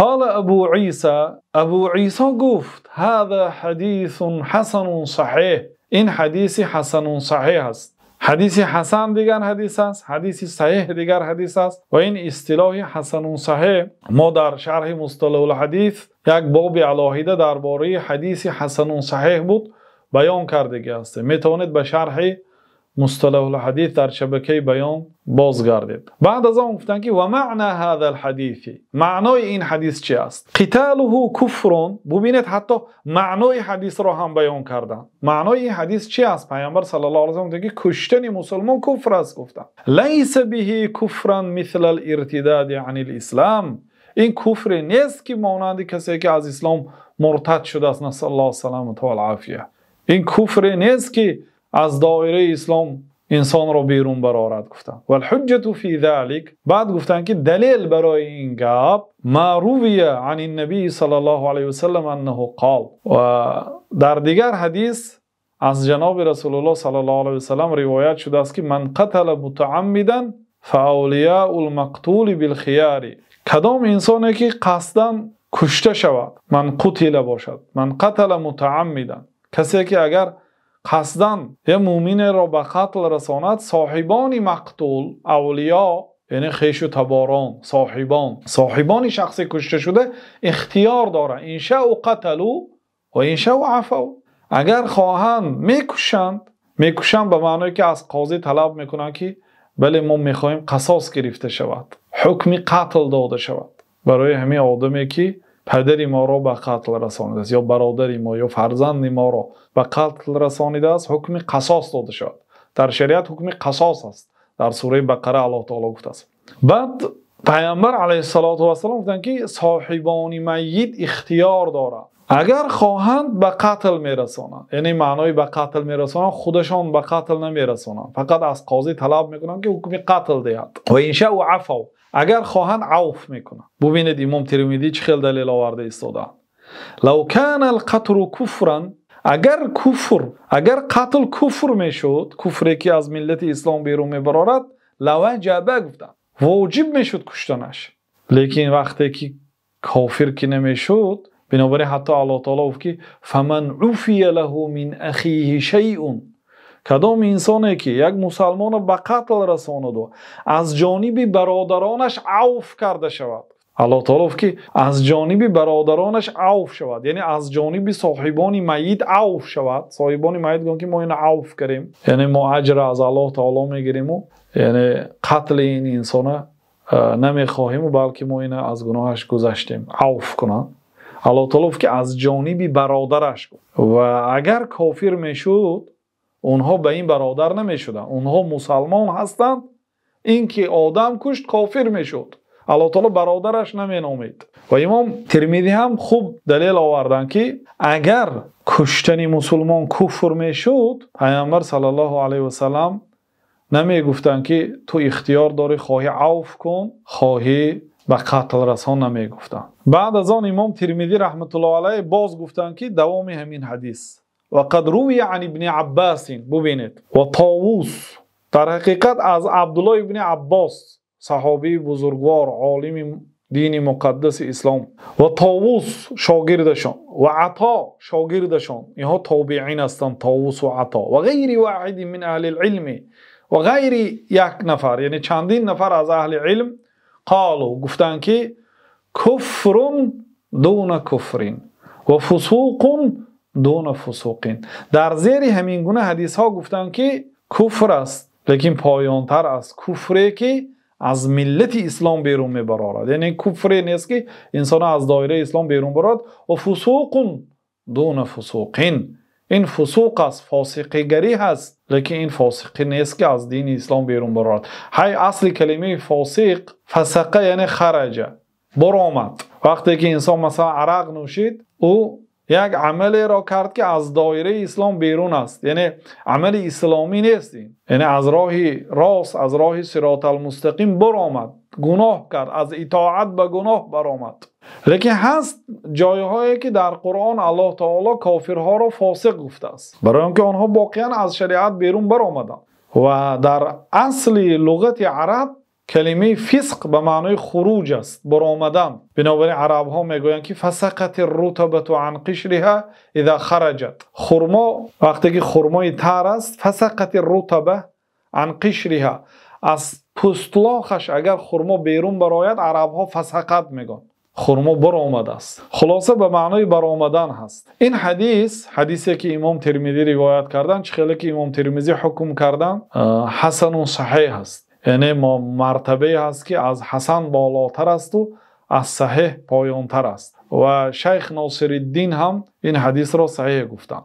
قال ابو عیسی گفت هذا حدیث حسن صحیح، این حدیث حسن صحیح است. حدیث حسن دیگر حدیث است، حدیث صحیح دیگر حدیث است و این اصطلاح حسن صحیح ما در شرح مصطلح الحدیث یک باب علاهیده درباره حدیث حسن صحیح بود بیان کرده است. میتونید به شرح مصطلح الحدیث در شبکه بیان بازگردید. بعد از آن گفتن که و معنی هذا الحدیث، معنای این حدیث چی است؟ قتاله کفر. ببینید حتی معنای حدیث را هم بیان کردن. معنای این حدیث چی است؟ پیامبر صلی الله علیه و سلم که کشتن مسلمان کفر است گفتن. لیس به کفرا مثل الارتداد عن الاسلام، این کفر نیست که مانند کسی که از اسلام مرتد شده است، نسأل الله السلامة و العافیه. این کفر نیست که از دایره اسلام انسان را بیرون برآورد گفتن. و الحجة فی ذلک، بعد گفتن که دلیل برای این گپ ما روی عن النبی صلی الله علیه و سلم انه قال، و در دیگر حدیث از جناب رسول الله صلی الله علیه و سلم روایت شده است که من قتل متعمدا فاولیاء المقتول بالخیار، کدام انسانی که قصدا کشته شود، من قتل باشد، من قتل متعمدا، کسی که اگر قصداً یه مومن را به قتل رساند، صاحبان مقتول، اولیا یعنی خویش و تباران، صاحبان شخص کشته شده اختیار داره ان شاء قتلوا و ان شاء عفوا، اگر خواهند میکشند به معنی که از قاضی طلب میکنند که بله ما میخواهیم قصاص گرفته شود، حکم قتل داده شود برای همین آدمی که پدری ما را به قتل رسانیده است یا برادری ما یا فرزند ما را به قتل رسانیده است، حکم قصاص داده شود. در شریعت حکم قصاص است، در سوره بقره الله تعالی گفته است. بعد پیامبر علیه السلام گفتند که صاحبان میت اختیار دارند، اگر خواهند به قتل میرسانند، یعنی معنای به قتل میرسانند خودشان به قتل نمیرسانند، فقط از قاضی طلب میکنند که حکم قتل دهد و ان شاء عفوا، اگر خواهند عفو میکنند. ببینید امام ترمذی چه خیلی دلیل آورده ایستاده. لو کان القتل کفرا، اگر قتل کفر میشد، کفری که از ملت اسلام بیرون میبرد، لوجب گفتند واجب میشد کشتنش. لیکن وقتی که کافر که نمیشد، بنابراین حتی الله تعالی گفت که فمن عفی له من اخیه شیء، کدام انسانی که یک مسلمان به قتل رساند و از جانب برادرانش عفو کرده شود، الله تعالی گفت که از جانب برادرانش عفو شود، یعنی از جانب صاحبان میت عفو شود. صاحبان میت گفتن که ما این عفو کردیم، یعنی ما اجر از الله تعالی میگیریم و یعنی قتل این انسان نمیخواهیم و بلکه ما این از گناهش گذشتیم، عفو کنند. الله تعالی گفت که از جانب برادرش، و اگر کافر میشد اونها به این برادر نمیشدن، اونها مسلمان هستند، این که آدم کشت کافر میشد، الله تعالی برادرش نمینامید. و امام ترمذی هم خوب دلیل آوردن که اگر کشتن مسلمان کفر میشد، پیامبر صلی الله علیه و سلم نمیگفتن که تو اختیار داری خواهی عفو کن خواهی به قتل رسان، نمیگفتن. بعد از آن امام ترمذی رحمت الله علیه باز گفتن که دوام همین حدیث وقد روی عن ابن عباس، ببینید و طاووس، در حقیقت از عبدالله ابن عباس صحابی بزرگوار عالم دین مقدس اسلام و طاووس شاگردشان و عطا شاگردشان، اینها تابعین هستند، طاووس و عطا و غیر واحد من اهل العلم، و غیر یک نفر یعنی چندین نفر از اهل علم، قالوا گفتند که کفر دون کفر و فسوق دون فسوقین. در زیر همین گونه حدیث ها گفتن که کفر است لیکن پایانتر از کفری که از ملت اسلام بیرون میبرد، یعنی کفری نیست که انسان از دایره اسلام بیرون برد. و فسوق دون فسوقین، این فسوق است، فاسقگری هست، لیکن این فاسقی نیست که از دین اسلام بیرون برد. های اصل کلمه فاسق فسقه یعنی خرج، برآمد. وقتی که انسان مثلا عرق نوشید، او یک عملی را کرد که از دایره اسلام بیرون است، یعنی عمل اسلامی نیست، یعنی از راه راست، از راه صراط المستقیم برآمد، گناه کرد، از اطاعت به گناه برآمد. لیکن هست جایهایی که در قرآن الله تعالی کافرها را فاسق گفته است، برای اینکه آنها واقعا از شریعت بیرون برآمدند. و در اصل لغت عرب کلمه فسق به معنای خروج است، برآمدن. بنابراین عرب ها میگویند که فسقت الرطبة عن قشرها اذا خرجت. خرما وقتی که خرمای تر است، فسقت الرطبة عن قشرها، از پوستلاخش اگر خرما بیرون برآید عرب ها فسقت میگن، خرما برآمده است. خلاصه به معنای برآمدن هست. این حدیثی که امام ترمذی روایت کردن، چخیلی که امام ترمذی حکم کردن حسن و صحیح است، یعنی مرتبه هست که از حسن بالاتر است و از صحیح پایانتر است. و شیخ ناصر الدین هم این حدیث را صحیح گفتند.